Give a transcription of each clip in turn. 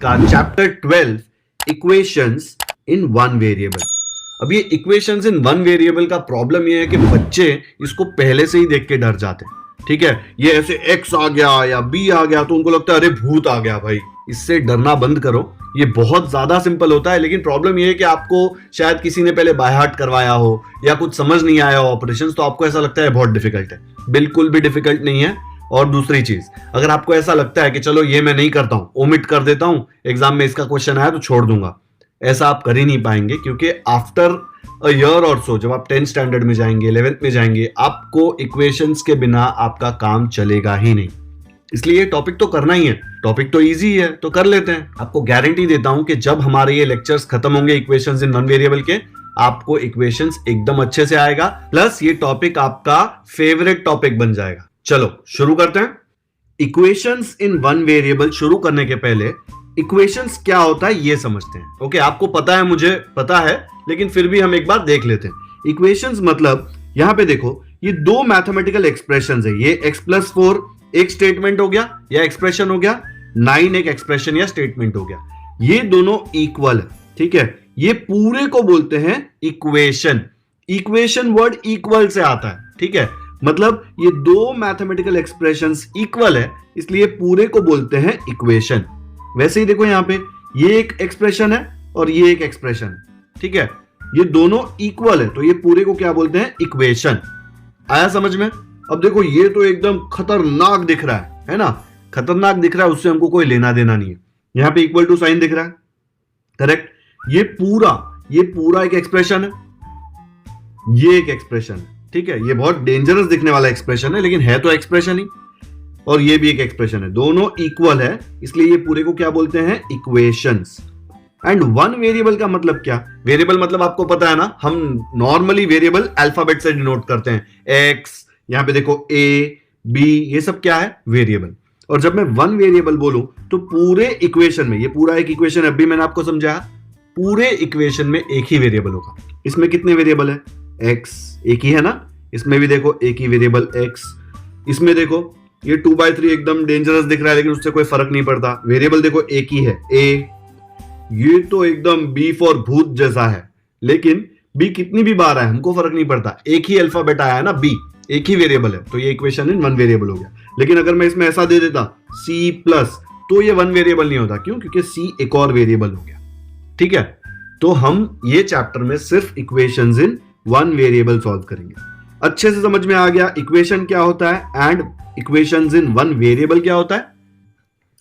का chapter 12 equations in one variable. अब ये इक्वेशंस इन वन वेरिएबल का प्रॉब्लम ये है कि बच्चे इसको पहले से ही देख के डर जाते हैं। ठीक है, ये ऐसे x आ गया या b आ गया तो उनको लगता है अरे भूत आ गया। भाई इससे डरना बंद करो, ये बहुत ज्यादा सिंपल होता है। लेकिन प्रॉब्लम ये है कि आपको शायद किसी ने पहले बाय हार्ट करवाया हो या कुछ समझ नहीं आया हो ऑपरेशंस, तो आपको ऐसा लगता है बहुत डिफिकल्ट है। बिल्कुल भी डिफिकल्ट नहीं है। और दूसरी चीज, अगर आपको ऐसा लगता है कि चलो ये मैं नहीं करता हूं, ओमिट कर देता हूं, एग्जाम में इसका क्वेश्चन आया तो छोड़ दूंगा, ऐसा आप कर ही नहीं पाएंगे। क्योंकि आफ्टर अ ईयर और सो जब आप 10th स्टैंडर्ड में जाएंगे, 11th में जाएंगे, आपको इक्वेशंस के बिना आपका काम चलेगा ही नहीं। इसलिए ये टॉपिक तो करना ही है। टॉपिक तो इजी है तो कर लेते हैं। आपको गारंटी देता हूं कि जब हमारे ये लेक्चर्स खत्म होंगे इक्वेशंस इन वन वेरिएबल के, आपको इक्वेशंस एकदम अच्छे से आएगा, प्लस ये टॉपिक आपका फेवरेट टॉपिक बन जाएगा। चलो शुरू करते हैं। इक्वेशंस इन वन वेरिएबल शुरू करने के पहले इक्वेशंस क्या होता है ये समझते हैं। ओके, आपको पता है, मुझे पता है, लेकिन फिर भी हम एक बार देख लेते हैं। इक्वेशंस मतलब यहां पे देखो, ये दो मैथमेटिकल एक्सप्रेशंस है। ये x+4 एक स्टेटमेंट हो गया या एक्सप्रेशन हो गया, 9 एक एक्सप्रेशन या स्टेटमेंट हो गया। ये दोनों इक्वल है। ठीक है, ये पूरे को बोलते हैं इक्वेशन। इक्वेशन वर्ड इक्वल से आता है। ठीक है, मतलब ये दो मैथमेटिकल एक्सप्रेशंस इक्वल है, इसलिए पूरे को बोलते हैं इक्वेशन। वैसे ही देखो यहां पे, ये एक एक्सप्रेशन है और ये एक एक्सप्रेशन है। ठीक है, ये दोनों इक्वल है तो ये पूरे को क्या बोलते हैं, इक्वेशन। आया समझ में? अब देखो ये तो एकदम खतरनाक दिख रहा है ना, खतरनाक दिख रहा है, उससे हमको कोई लेना देना नहीं है। यहां पे इक्वल टू साइन दिख रहा है, करेक्ट। ये पूरा एक एक्सप्रेशन है, ये एक एक्सप्रेशन है। ठीक है, ये बहुत डेंजरस दिखने वाला एक्सप्रेशन है, लेकिन है तो एक्सप्रेशन ही। और ये भी एक एक्सप्रेशन है, दोनों इक्वल है, इसलिए ये पूरे को क्या बोलते हैं, इक्वेशंस। एंड वन वेरिएबल का मतलब क्या? वेरिएबल मतलब आपको पता है ना, हम नॉर्मली वेरिएबल अल्फाबेट से डिनोट करते हैं। एक्स, यहां पे देखो ए बी, ये सब क्या है, वेरिएबल। और जब मैं वन वेरिएबल बोलूं तो पूरे इक्वेशन में, ये पूरा एक इक्वेशन अभी मैंने आपको समझाया, पूरे इक्वेशन में एक ही वेरिएबल होगा। इसमें कितने वेरिएबल है, एक्स एक ही है ना, इसमें भी देखो एक ही वेरिएबल एक्स। इसमें देखो ये 2/3 एकदम डेंजरस दिख रहा है, लेकिन उससे कोई फर्क नहीं पड़ता, वेरिएबल देखो एक ही है, ए। ये तो एकदम बी फॉर भूत जैसा है, लेकिन बी कितनी भी बार आए हमको फर्क नहीं पड़ता, एक ही अल्फाबेट आया है ना, बी एक ही वेरिएबल है, तो ये इक्वेशन इन वन वेरिएबल हो गया। लेकिन अगर मैं इसमें ऐसा दे देता सी प्लस, तो ये वन वेरिएबल नहीं होता। क्यों? क्योंकि सी एक और वेरिएबल हो गया। ठीक है, तो हम ये चैप्टर में सिर्फ equations in one variable solve करेंगे। अच्छे से समझ में आ गया इक्वेशन क्या होता है and equations in one variable क्या होता है।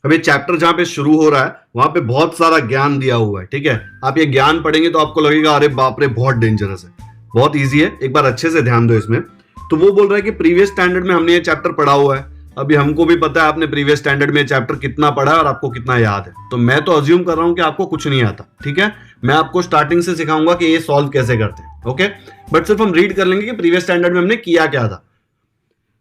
अब ये चैप्टर जहां पे शुरू हो रहा है वहां पे बहुत सारा ज्ञान दिया हुआ है। ठीक है, आप ये ज्ञान पढ़ेंगे तो आपको लगेगा अरे बाप रे बहुत डेंजरस है। बहुत इजी है, एक बार अच्छे से ध्यान दो इसमें। तो वो बोल रहा है कि प्रीवियस स्टैंडर्ड में हमने ये चैप्टर पढ़ा हुआ है। अभी हमको भी पता है आपने प्रीवियस स्टैंडर्ड में चैप्टर कितना पढ़ा है और आपको कितना याद है। तो मैं तो अज्यूम कर रहा हूं कि आपको कुछ नहीं आता। ठीक है, मैं आपको स्टार्टिंग से सिखाऊंगा कि ये सॉल्व कैसे करते हैं। ओके, बट सिर्फ हम रीड कर लेंगे कि प्रीवियस स्टैंडर्ड में हमने किया क्या था।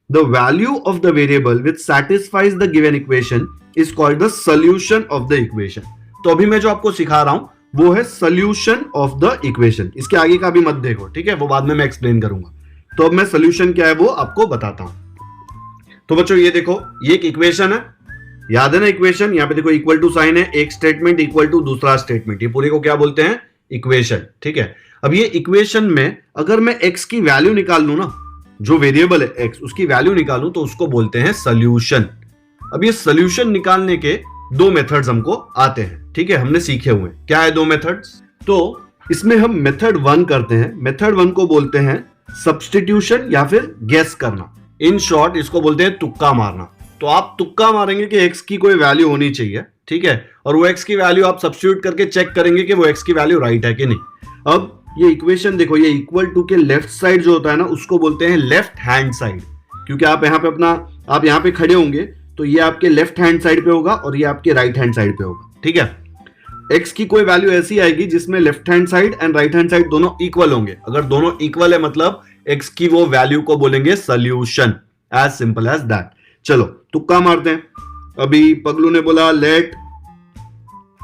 The value of the variable which satisfies the given equation is called the solution of the equation. तो अभी मैं जो आपको सिखा रहा हूं वो है सॉल्यूशन ऑफ द इक्वेशन। इसके आगे का भी मत देखो, ठीक है, वो बाद में मैं एक्सप्लेन करूंगा। तो अब मैं सॉल्यूशन क्या है वो आपको बताता हूं। तो बच्चों ये देखो, ये एक इक्वेशन है, याद है ना इक्वेशन। यहां पे देखो इक्वल टू साइन है, एक स्टेटमेंट इक्वल टू दूसरा स्टेटमेंट, ये पूरे को क्या बोलते हैं, इक्वेशन। ठीक है, अब ये इक्वेशन में अगर मैं x की वैल्यू निकाल लूं ना, जो वेरिएबल है x, उसकी वैल्यू निकालूं तो उसको बोलते हैं सॉल्यूशन। अब ये सॉल्यूशन निकालने के दो मेथड्स हमको आते हैं। ठीक है, हमने सीखे हुए हैं। क्या है दो मेथड्स? तो इसमें हम मेथड 1 करते हैं। मेथड 1 को बोलते हैं सब्स्टिट्यूशन या फिर गेस करना। इन शॉर्ट इसको बोलते हैं तुक्का मारना। तो आप तुक्का मारेंगे कि x की कोई वैल्यू होनी चाहिए। ठीक है, और वो x की वैल्यू आप सब्स्टिट्यूट करके चेक करेंगे कि वो x की वैल्यू राइट है कि नहीं। अब ये इक्वेशन देखो, ये इक्वल टू के लेफ्ट साइड जो होता है ना, उसको बोलते हैं लेफ्ट हैंड साइड। क्योंकि आप यहाँ पे आप यहाँ पे खड़े होंगे तो ये आपके लेफ्ट हैंड साइड पे होगा और ये आपके राइट हैंड साइड पे होगा। ठीक है, x की कोई वैल्यू ऐसी आएगी जिसमें left hand side and right hand side दोनों इक्वल होंगे। अगर दोनों इक्वल है मतलब x की वो वैल्यू को बोलेंगे solution. As simple as that. चलो तुक्का मारते हैं। अभी पगलू ने बोला let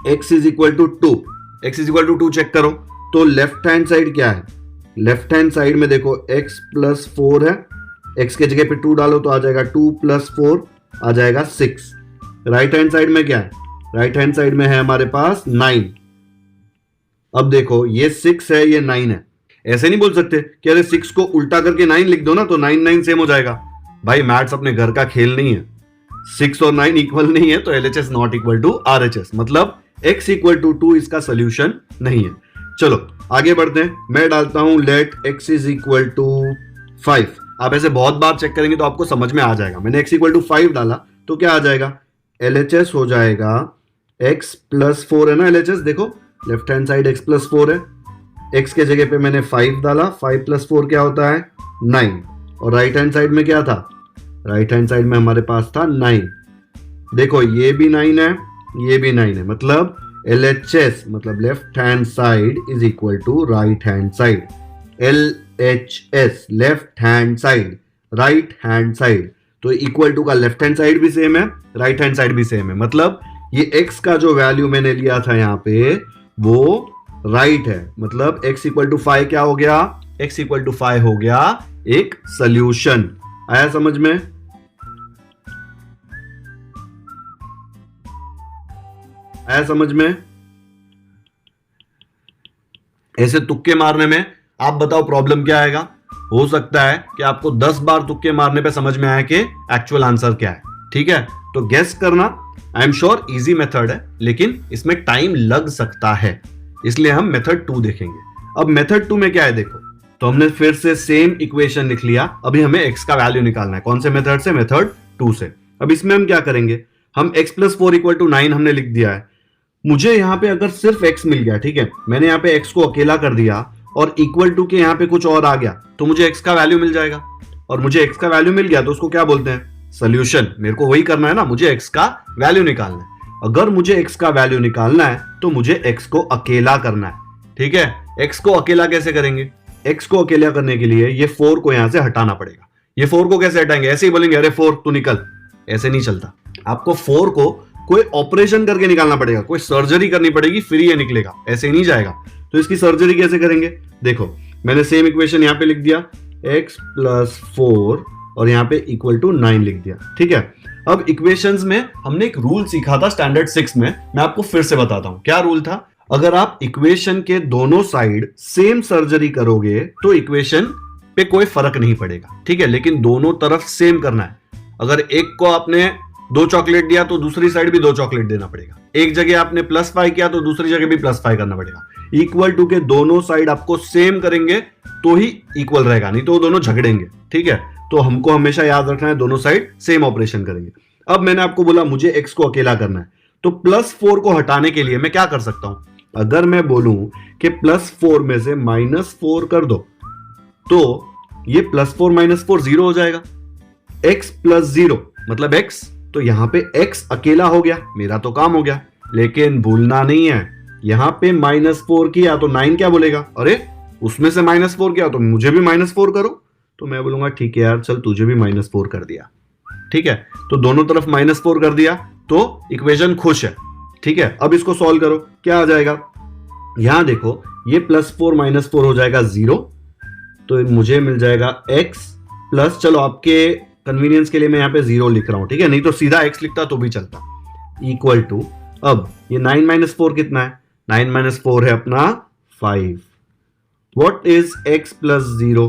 x is equal to 2। x is equal to 2 check करो। तो लेफ्ट हैंड साइड क्या है, लेफ्ट हैंड साइड में देखो x प्लस 4 है, x के जगह पे 2 डालो तो आ जाएगा 2 प्लस 4 आ जाएगा 6। राइट हैंड साइड में क्या है, राइट हैंड साइड में है हमारे पास 9। अब देखो ये 6 है, ये 9 है। ऐसे नहीं बोल सकते कि अरे 6 को उल्टा करके 9 लिख दो ना तो 9 9 सेम हो जाएगा। भाई मैथ्स अपने घर का खेल नहीं है। 6 और 9 इक्वल नहीं है तो LHS not equal to RHS, मतलब x इक्वल टू 2 इसका सोल्यूशन नहीं है। चलो आगे बढ़ते हैं। मैं डालता हूं let x is equal to 5। आप ऐसे बहुत बार चेक करेंगे तो आपको समझ में आ जाएगा। मैंने x इक्वल टू 5 डाला तो क्या आ जाएगा, LHS हो जाएगा x प्लस 4 है ना LHS। देखो left hand side x plus 4 है, x के जगह पे मैंने 5 डाला, 5 प्लस 4 क्या होता है 9। और राइट हैंड साइड में क्या था, राइट हैंड साइड में हमारे पास था 9। देखो ये भी 9 है, ये भी 9 है, मतलब LHS मतलब left hand side is equal to right hand side. LHS left hand side, right hand side, तो इक्वल टू का लेफ्ट हैंड साइड भी सेम है, राइट हैंड साइड भी सेम है, मतलब ये x का जो वैल्यू मैंने लिया था यहाँ पे वो राइट है, मतलब x इक्वल टू 5 क्या हो गया, x इक्वल टू 5 हो गया एक सोल्यूशन। आया समझ में? आया समझ में? ऐसे तुक्के मारने में आप बताओ प्रॉब्लम क्या आएगा। हो सकता है कि आपको 10 बार तुक्के मारने पे समझ में आए कि एक्चुअल आंसर क्या है। ठीक है, तो गेस करना I am sure easy method है, लेकिन इसमें टाइम लग सकता है, इसलिए हम मेथड 2 देखेंगे। अब मेथड 2 में क्या है देखो, तो हमने फिर से सेम इक्वेशन लिख लिया। अभी हमें x का वैल्यू निकालना है। कौन से मेथड से, मेथड 2 से। अब इसमें हम क्या करेंगे, हम x प्लस 4 इक्वल टू 9 हमने लिख दिया है। मुझे यहां पे अगर सिर्फ x मिल गया, ठीक है, मैंने यहां पे x को अकेला कर दिया और इक्वल टू के यहां पे कुछ और आ गया तो मुझे x का वैल्यू मिल जाएगा। और मुझे x का वैल्यू मिल गया तो उसको क्या बोलते हैं, सोल्यूशन। मेरे को वही करना है ना, मुझे x का वैल्यू निकालना है। अगर मुझे x का वैल्यू निकालना है तो मुझे x को अकेला करना है। ठीक है, x को अकेला कैसे करेंगे, x को अकेला करने के लिए ये 4 को यहां से हटाना पड़ेगा। ये 4 को कैसे हटाएंगे, ऐसे ही बोलेंगे अरे 4 तू निकल, ऐसे नहीं चलता। आपको 4 को कोई ऑपरेशन करके निकालना पड़ेगा, कोई सर्जरी करनी पड़ेगी फिर ये निकलेगा, ऐसे ही नहीं जाएगा। तो इसकी सर्जरी कैसे करेंगे, देखो मैंने सेम इक्वेशन यहां पे लिख दिया, x प्लस 4 और यहां पे इक्वल टू 9 लिख दिया। ठीक है, अब इक्वेशंस में हमने एक रूल सीखा था स्टैंडर्ड 6 में, मैं आपको फिर से बताता हूं क्या रूल था। अगर आप इक्वेशन के दोनों साइड सेम सर्जरी करोगे तो इक्वेशन पे कोई फर्क नहीं पड़ेगा। ठीक है, लेकिन दोनों तरफ सेम करना है। अगर एक को आपने 2 चॉकलेट दिया तो दूसरी साइड भी 2 चॉकलेट देना पड़ेगा। एक जगह आपने +5 किया तो दूसरी जगह भी +5 करना पड़ेगा। इक्वल टू के दोनों साइड आपको सेम करेंगे तो ही इक्वल रहेगा, नहीं तो वो दोनों झगड़ेंगे। ठीक है, तो हमको हमेशा याद रखना है दोनों साइड सेम ऑपरेशन करेंगे। अब मैंने आपको बोला मुझे x को अकेला करना है, तो +4 को हटाने के लिए मैं क्या कर सकता हूं, अगर मैं बोलूं कि +4 में से -4 कर दो तो ये +4 -4 0 हो जाएगा। x प्लस 0 मतलब x, तो यहां पे x अकेला हो गया, मेरा तो काम हो गया। लेकिन भूलना नहीं है, यहां पे -4 किया तो 9 क्या बोलेगा, अरे उसमें से -4 किया तो मुझे भी -4 करो। तो मैं बोलूंगा ठीक है यार चल तुझे भी -4 कर दिया। ठीक है, तो दोनों तरफ -4 कर दिया तो इक्वेशन खुश है। ठीक है, अब इसको सॉल्व करो, क्या आ जाएगा, यहां देखो ये +4 -4 हो जाएगा 0, तो मुझे मिल जाएगा x प्लस, चलो आपके कन्वीनियंस के लिए मैं यहां पे 0 लिख रहा हूं, ठीक है, नहीं तो सीधा x लिखता तो भी चलता, इक्वल टू, अब ये 9 - 4 कितना है, 9 - 4 है अपना 5। व्हाट इज x प्लस 0,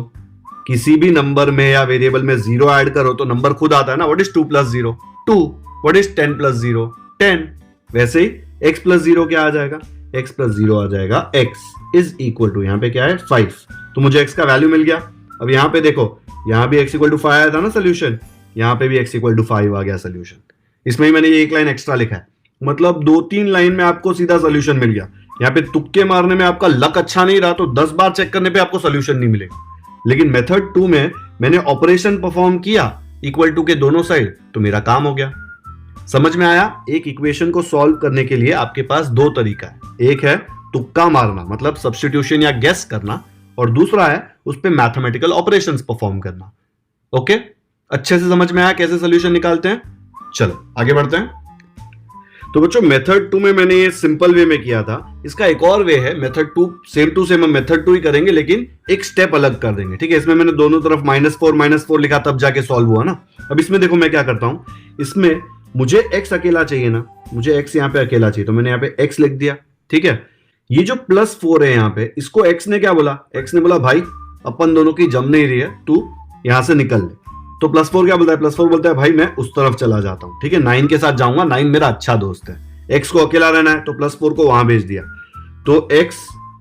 किसी भी नंबर में या वेरिएबल में 0 ऐड करो तो नंबर खुद आता है ना। What is 2 + 0, 2। What is 10 + 0, 10। वैसे ही x प्लस 0 क्या आ जाएगा, x प्लस 0 आ जाएगा x इज इक्वल टू, यहां पे क्या है 5, तो मुझे x का वैल्यू मिल गया। अब यहां पे देखो, यहां भी x इक्वल टू 5 आया था ना सोल्यूशन, यहां पे भी x इक्वल टू 5 आ गया सोल्यूशन। इसमें ही मैंने ये एक लाइन एक्स्ट्रा लिखा है, मतलब 2-3 लाइन में आपको सीधा सोल्यूशन मिल गया। यहां पे तुक्के मारने में आपका लक अच्छा नहीं रहा तो 10 बार चेक करने पे आपको सोल्यूशन नहीं मिलेगा। लेकिन मेथड 2 में मैंने ऑपरेशन परफॉर्म किया इक्वल टू के दोनों साइड, तो मेरा काम हो गया। समझ में आया? एक इक्वेशन को सॉल्व करने के लिए आपके पास 2 तरीका है, एक है तुक्का मारना मतलब सब्स्टिट्यूशन या गेस करना, और दूसरा है उस पे मैथमेटिकल ऑपरेशंस परफॉर्म करना। ओके, अच्छे से समझ में आया कैसे सोल्यूशन निकालते हैं? चलो आगे बढ़ते हैं। तो बच्चों मेथड 2 में मैंने ये सिंपल वे में किया था, इसका एक और वे है मेथड 2, सेम टू सेम हम मेथड 2 ही करेंगे लेकिन एक स्टेप अलग कर देंगे। ठीक है, इसमें मैंने दोनों तरफ -4 लिखा तब जाके सॉल्व हुआ ना। अब इसमें देखो मैं क्या करता हूं, इसमें मुझे x अकेला चाहिए ना, मुझे x यहाँ पे अकेला चाहिए, तो मैंने यहाँ पे x लिख दिया। ठीक है, ये जो +4 है यहाँ पे, इसको x ने क्या बोला, x ने बोला भाई अपन दोनों की जम नहीं रही है, तू यहां से निकल ले। तो +4 क्या बोलता है, +4 बोलता है भाई मैं उस तरफ चला जाता हूं। ठीक है, 9 के साथ जाऊंगा, 9 मेरा अच्छा दोस्त है। x को अकेला रहना है तो +4 को वहां भेज दिया, तो x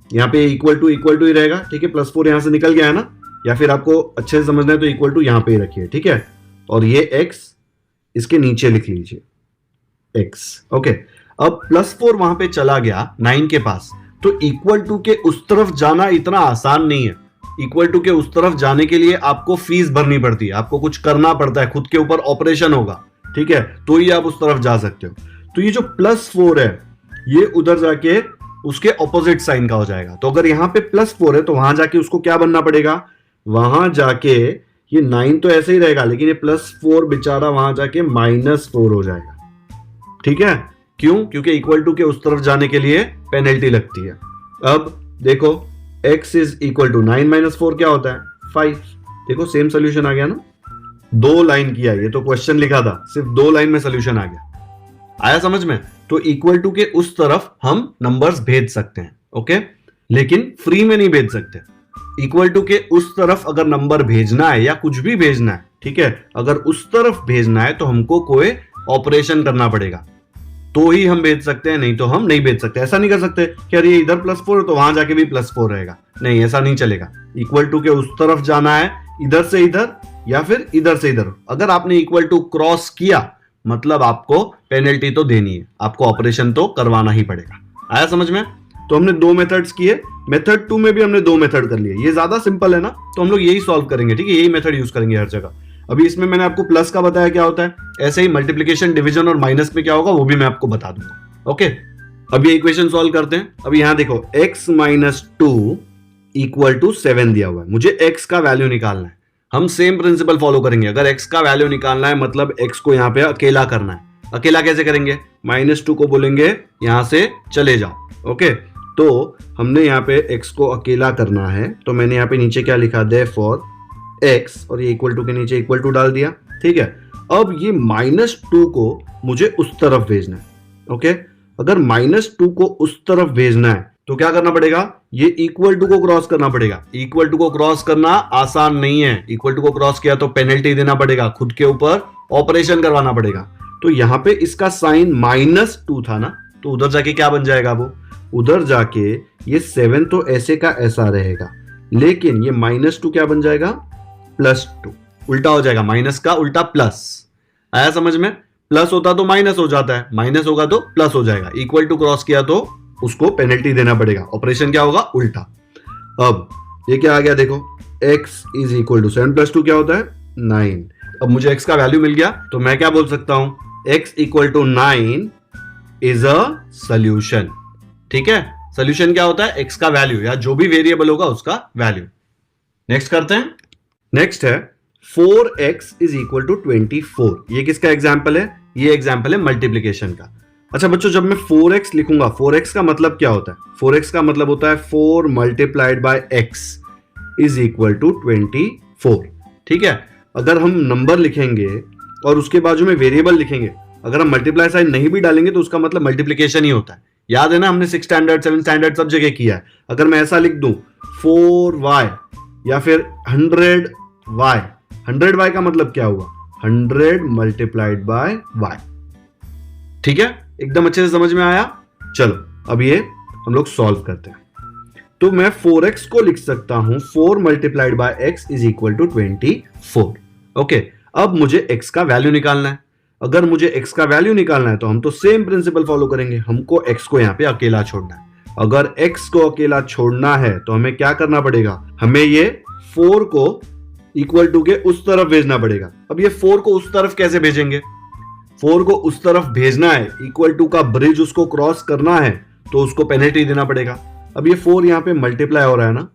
यहाँ पे इक्वल टू ही रहेगा। ठीक है, +4 यहां से निकल गया है ना, या फिर आपको अच्छे से समझना है तो इक्वल टू यहां पे ही रखिए। ठीक है, और ये x इसके नीचे लिख लीजिए x। ओके, अब +4 वहां पे चला गया 9 के पास, तो इक्वल टू के उस तरफ जाना इतना आसान नहीं है। इक्वल टू के उस तरफ जाने के लिए आपको फीस भरनी पड़ती है, आपको कुछ करना पड़ता है, खुद के ऊपर ऑपरेशन होगा। ठीक है, तो ही आप उस तरफ जा सकते हो। तो ये जो +4 है ये उधर जाके उसके ऑपोजिट साइन का हो जाएगा। तो अगर यहां पे +4 है तो वहां जाके उसको क्या बनना पड़ेगा, वहां जाके ये 9 तो ऐसे ही रहेगा, लेकिन ये +4 बेचारा वहां जाके -4 हो जाएगा। ठीक है, क्यों, क्योंकि इक्वल टू के उस तरफ जाने के लिए पेनल्टी लगती है। अब देखो x इज इक्वल टू 9 - 4 क्या होता है 5। देखो सेम सोल्यूशन आ गया ना, 2 लाइन किया, ये तो क्वेश्चन लिखा था, सिर्फ 2 लाइन में सोल्यूशन आ गया। आया समझ में? तो इक्वल टू के उस तरफ हम नंबर्स भेज सकते हैं। ओके, लेकिन फ्री में नहीं भेज सकते। इक्वल टू के उस तरफ अगर नंबर भेजना है या कुछ भी भेजना है, ठीक है, अगर उस तरफ भेजना है तो हमको कोई ऑपरेशन करना पड़ेगा, तो ही हम भेज सकते हैं, नहीं तो हम नहीं भेज सकते। ऐसा नहीं कर सकते कि अरे इधर +4 तो वहां जाके भी +4 रहेगा, नहीं, ऐसा नहीं चलेगा। इक्वल टू के उस तरफ जाना है, इधर से इधर या फिर इधर से इधर। अगर आपने इक्वल टू क्रॉस किया मतलब आपको पेनल्टी तो देनी है, आपको ऑपरेशन तो करवाना ही पड़ेगा। आया समझ में? तो हमने 2 मेथड्स किए, मेथड 2 में भी हमने 2 मेथड कर लिए। ये ज्यादा सिंपल है ना, तो हम लोग यही सॉल्व करेंगे। ठीक है, यही मेथड यूज करेंगे हर जगह। अभी इसमें मैंने आपको प्लस का बताया क्या होता है, ऐसे ही मल्टीप्लिकेशन, डिवीजन और माइनस में क्या होगा वो भी मैं आपको बता दूंगा। ओके, अब ये इक्वेशन सॉल्व करते हैं। अभी यहां देखो x - 2 = 7 दिया हुआ है, मुझे x का वैल्यू निकालना है। हम सेम प्रिंसिपल फॉलो करेंगे। अगर x का वैल्यू निकालना है मतलब x को यहां पे अकेला करना है। अकेला कैसे करेंगे, -2 को बोलेंगे यहां से चले जाओ। ओके, तो हमने यहाँ पे x को अकेला करना है, तो मैंने यहाँ पे नीचे क्या लिखा, therefore x, और ये इक्वल टू के नीचे इक्वल टू डाल दिया। ठीक है, अब ये -2 को मुझे उस तरफ भेजना है। ओके, अगर -2 को उस तरफ भेजना है तो क्या करना पड़ेगा, ये इक्वल टू को क्रॉस करना पड़ेगा। इक्वल टू को क्रॉस करना आसान नहीं है, इक्वल टू को क्रॉस किया तो पेनल्टी देना पड़ेगा, खुद के ऊपर ऑपरेशन करवाना पड़ेगा। तो यहां पे इसका साइन -2 था ना, तो उधर जाके क्या बन जाएगा, वो उधर जाके ये 7 तो ऐसे का ऐसा रहेगा, लेकिन ये -2 क्या बन जाएगा, +2, उल्टा हो जाएगा, माइनस का उल्टा प्लस। आया समझ में? प्लस होता तो माइनस हो जाता है, माइनस होगा तो प्लस हो जाएगा। इक्वल टू क्रॉस किया तो उसको पेनल्टी देना पड़ेगा, ऑपरेशन क्या होगा, उल्टा। अब ये क्या आ गया, देखो x = 7 + 2 क्या होता है, 9। अब मुझे x का वैल्यू मिल गया, तो मैं क्या बोल सकता हूं, x = 9 इज अ सोल्यूशन। ठीक है, सोल्यूशन क्या होता है, x का वैल्यू या जो भी वेरिएबल होगा उसका वैल्यू। नेक्स्ट करते हैं। नेक्स्ट है 4x = 24। ये किसका एग्जाम्पल है, ये एग्जाम्पल है मल्टीप्लीकेशन का। अच्छा बच्चों, जब मैं 4x लिखूंगा, 4x का मतलब क्या होता है, 4x का मतलब होता है 4 × x = 24। ठीक है, अगर हम नंबर लिखेंगे और उसके बाजू में वेरिएबल लिखेंगे, अगर हम मल्टीप्लाई साइन नहीं भी डालेंगे तो उसका मतलब मल्टीप्लीकेशन ही होता है। याद है ना, हमने 6 स्टैंडर्ड 7 स्टैंडर्ड सब जगह किया है। अगर मैं ऐसा लिख दूं 4y या फिर 100y, 100y का मतलब क्या हुआ, 100 × y। ठीक है, एकदम अच्छे से समझ में आया। चलो अब ये हम लोग सॉल्व करते हैं। तो मैं 4x को लिख सकता हूं 4 × x = 24। ओके, अब मुझे x का वैल्यू निकालना है। अगर मुझे x का वैल्यू निकालना है तो हम तो सेम प्रिंसिपल फॉलो करेंगे, हमको x को यहां पे अकेला छोड़ना है। अगर x को अकेला छोड़ना है तो हमें क्या करना पड़ेगा, हमें ये 4 को इक्वल टू के उस तरफ भेजना पड़ेगा। अब ये 4 को उस तरफ कैसे भेजेंगे, 4 को उस तरफ भेजना है, इक्वल टू का ब्रिज उसको क्रॉस करना है, तो उसको पेनल्टी देना पड़ेगा। अब ये 4 यहां पे मल्टीप्लाई हो रहा है ना,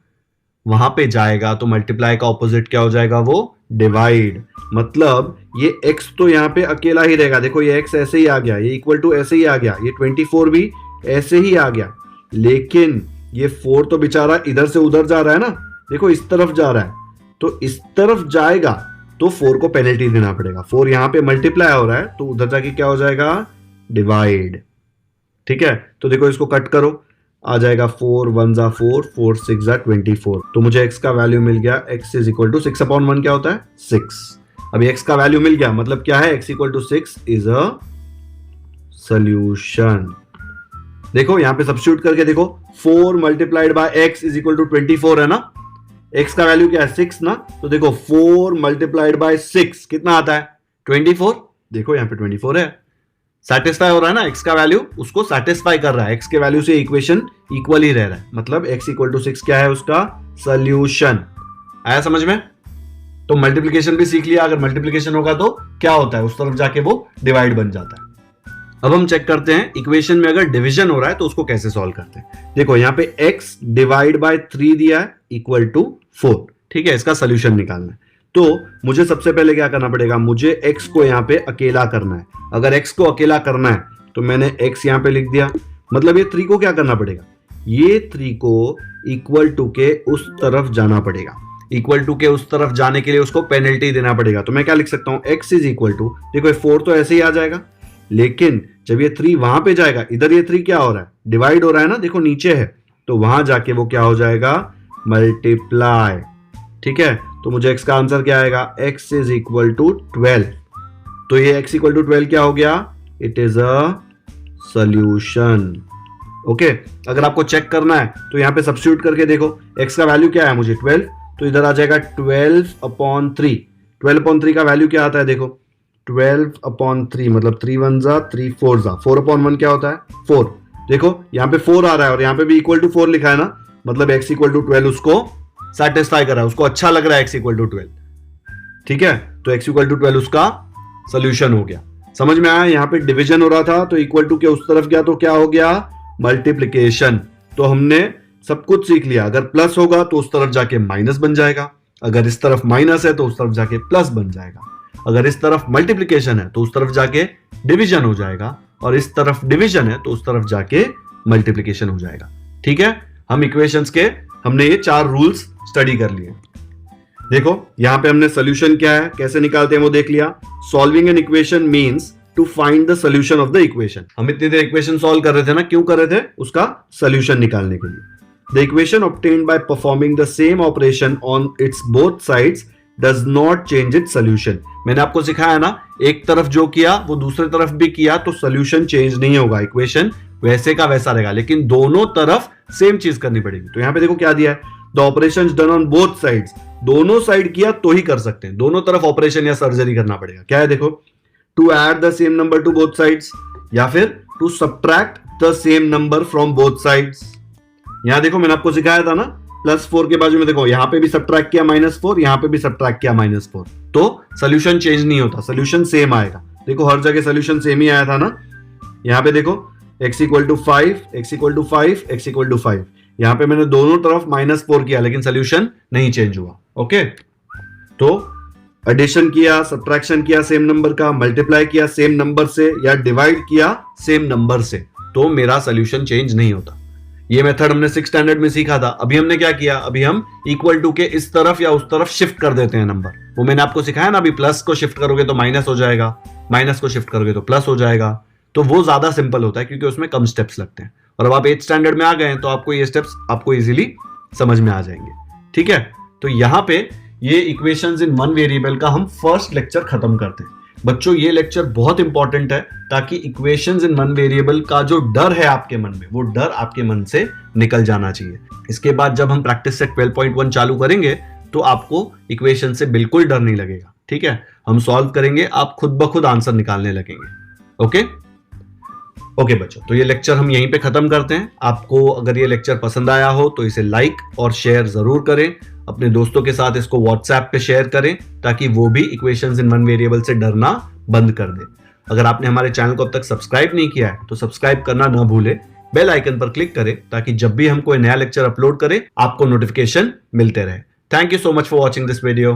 वहां पे जाएगा तो मल्टीप्लाई का ऑपोजिट क्या हो जाएगा, वो डिवाइड। मतलब ये x तो यहां पे अकेला ही रहेगा, देखो ये x ऐसे ही आ गया, ये इक्वल टू ऐसे ही आ गया, ये 24 भी ऐसे ही आ गया, लेकिन ये 4 तो बेचारा इधर से उधर जा रहा है ना, देखो इस तरफ जा रहा है, तो इस तरफ जाएगा तो 4 को पेनल्टी देना पड़ेगा। 4 यहां पे मल्टीप्लाई हो रहा है तो उधर जाके क्या हो जाएगा, डिवाइड। ठीक है, तो देखो इसको कट करो, आ जाएगा 4 1 जा 4, 4 6 जा 24। तो मुझे x का वैल्यू मिल गया, x इज इक्वल टू 6/1 क्या होता है 6। अभी x का वैल्यू मिल गया, मतलब क्या है, x equal to 6 is a solution. देखो यहां पे सब्स्टिट्यूट करके देखो, 4 multiplied by x is equal to 24 है ना, x का वैल्यू क्या है 6 ना, तो देखो 4 मल्टीप्लाइड बाय 6 कितना आता है 24। देखो यहां पे 24 है, सेटिस्फाई हो रहा है ना, x का वैल्यू उसको सेटिस्फाई कर रहा है, x के वैल्यू से इक्वेशन इक्वल ही रह रहा है, मतलब x इक्वल टू 6 क्या है उसका सोल्यूशन। आया समझ में? तो मल्टीप्लिकेशन भी सीख लिया, अगर मल्टीप्लिकेशन होगा तो क्या होता है, उस तरफ जाके वो डिवाइड बन जाता है। अब हम चेक करते हैं इक्वेशन में अगर डिवीजन हो रहा है तो उसको कैसे सॉल्व करते हैं। देखो यहां पे x डिवाइड बाय 3 दिया है इक्वल टू 4, ठीक है, इसका सोल्यूशन निकालना है। तो मुझे सबसे पहले क्या करना पड़ेगा, मुझे x को यहां पे अकेला करना है। अगर x को अकेला करना है तो मैंने x यहां पे लिख दिया, मतलब ये 3 को क्या करना पड़ेगा, ये 3 को इक्वल टू के उस तरफ जाना पड़ेगा। इक्वल टू के उस तरफ जाने के लिए उसको पेनल्टी देना पड़ेगा। तो मैं क्या लिख सकता हूं, x इज इक्वल टू, देखो 4 तो ऐसे ही आ जाएगा, लेकिन जब ये 3 वहां पे जाएगा, इधर ये 3 क्या हो रहा है, डिवाइड हो रहा है ना, देखो नीचे है, तो वहां जाके वो क्या हो जाएगा, मल्टीप्लाई। ठीक है, तो मुझे x का आंसर क्या आएगा, x इज इक्वल टू 12। तो ये x इक्वल टू 12 क्या हो गया, it is a solution. Okay, अगर आपको चेक करना है तो यहां पे सब्स्टिट्यूट करके देखो, x का वैल्यू क्या है मुझे 12, तो इधर आ जाएगा 12/3। 12/3 का वैल्यू क्या आता है, देखो 12/3 मतलब 3 1 जा 3 4 जा, 4/1 क्या होता है 4। देखो यहाँ पे 4 आ रहा है और यहाँ पे भी इक्वल टू 4 लिखा है ना, मतलब x इक्वल टू 12 उसको सेटिस्फाई कर रहा है, उसको अच्छा लग रहा है x इक्वल टू 12। ठीक है, तो x इक्वल टू 12 उसका सोल्यूशन हो गया। समझ में आया? यहाँ पे डिवीजन हो रहा था तो इक्वल टू के उस तरफ गया तो क्या हो गया, मल्टीप्लिकेशन। तो हमने सब कुछ सीख लिया, अगर प्लस होगा तो उस तरफ जाके माइनस बन जाएगा, अगर इस तरफ माइनस है तो उस तरफ जाके प्लस बन जाएगा, अगर इस तरफ मल्टीप्लिकेशन है तो उस तरफ जाके डिवीजन हो जाएगा, और इस तरफ डिवीजन है तो उस तरफ जाके मल्टीप्लिकेशन हो जाएगा। ठीक है, हम इक्वेशंस के हमने ये 4 रूल्स स्टडी कर लिए। देखो यहां पे हमने सोल्यूशन क्या है, कैसे निकालते हैं वो देख लिया। Solving an equation means to find the solution of the equation. हम इतनी देर इक्वेशन सॉल्व कर रहे थे ना, क्यों कर रहे थे, उसका सोल्यूशन निकालने के लिए। The equation obtained by performing the same operation on it's both sides does not change its solution. मैंने आपको सिखाया ना, एक तरफ जो किया वो दूसरे तरफ भी किया तो सोल्यूशन चेंज नहीं होगा, इक्वेशन वैसे का वैसा रहेगा, लेकिन दोनों तरफ सेम चीज करनी पड़ेगी। तो यहां पे देखो क्या दिया है, the operations done on both sides. दोनों साइड किया तो ही कर सकते हैं, दोनों तरफ ऑपरेशन या सर्जरी करना पड़ेगा। क्या है देखो, to add the same number to both sides, या फिर to subtract the same number from both sides. यहां देखो मैंने आपको सिखाया था ना, +4 के बाजू में देखो यहां पे भी सब्ट्रैक्ट किया -4, यहां पे भी सब्ट्रैक्ट किया -4, तो सोल्यूशन चेंज नहीं होता, सोल्यूशन सेम आएगा। देखो हर जगह सोल्यूशन सेम ही आया था ना। यहां पे देखो x equal to 5, x equal to 5, x equal to 5, यहां पे मैंने दोनों तरफ -4 किया लेकिन सोल्यूशन नहीं चेंज हुआ। ओके, तो एडिशन किया, सब्ट्रैक्शन किया सेम नंबर का, मल्टीप्लाई किया सेम नंबर से, या डिवाइड किया सेम नंबर से, तो मेरा सोल्यूशन चेंज नहीं होता। ये मेथड हमने 6th स्टैंडर्ड में सीखा था। अभी हमने क्या किया, अभी हम इक्वल टू के इस तरफ या उस तरफ शिफ्ट कर देते हैं नंबर। वो मैंने आपको सिखाया ना, अभी प्लस को शिफ्ट करोगे तो माइनस हो जाएगा, माइनस को शिफ्ट करोगे तो प्लस हो जाएगा। तो वो ज्यादा सिंपल होता है क्योंकि उसमें कम स्टेप्स लगते हैं। और अब आप 8th स्टैंडर्ड में आ गए हैं तो आपको ये स्टेप्स आपको इजीली समझ में आ जाएंगे। ठीक है, तो यहां पे ये इक्वेशंस इन वन वेरिएबल का हम फर्स्ट लेक्चर खत्म करते हैं। बच्चों ये लेक्चर बहुत इंपॉर्टेंट है ताकि इक्वेशंस इन वन वेरिएबल का जो डर है आपके मन में, वो डर आपके मन से निकल जाना चाहिए। इसके बाद जब हम प्रैक्टिस सेट 12.1 चालू करेंगे तो आपको इक्वेशन से बिल्कुल डर नहीं लगेगा। ठीक है, हम सॉल्व करेंगे, आप खुद ब खुद आंसर निकालने लगेंगे। ओके बच्चों, तो ये लेक्चर हम यहीं पे खत्म करते हैं। आपको अगर ये लेक्चर पसंद आया हो तो इसे लाइक और शेयर जरूर करें, अपने दोस्तों के साथ इसको व्हाट्सएप पे शेयर करें ताकि वो भी इक्वेशंस इन वन वेरिएबल से डरना बंद कर दे। अगर आपने हमारे चैनल को अब तक सब्सक्राइब नहीं किया है तो सब्सक्राइब करना ना भूलें, बेल आइकन पर क्लिक करें ताकि जब भी हम कोई नया लेक्चर अपलोड करें आपको नोटिफिकेशन मिलते रहे। Thank you so much for watching this video.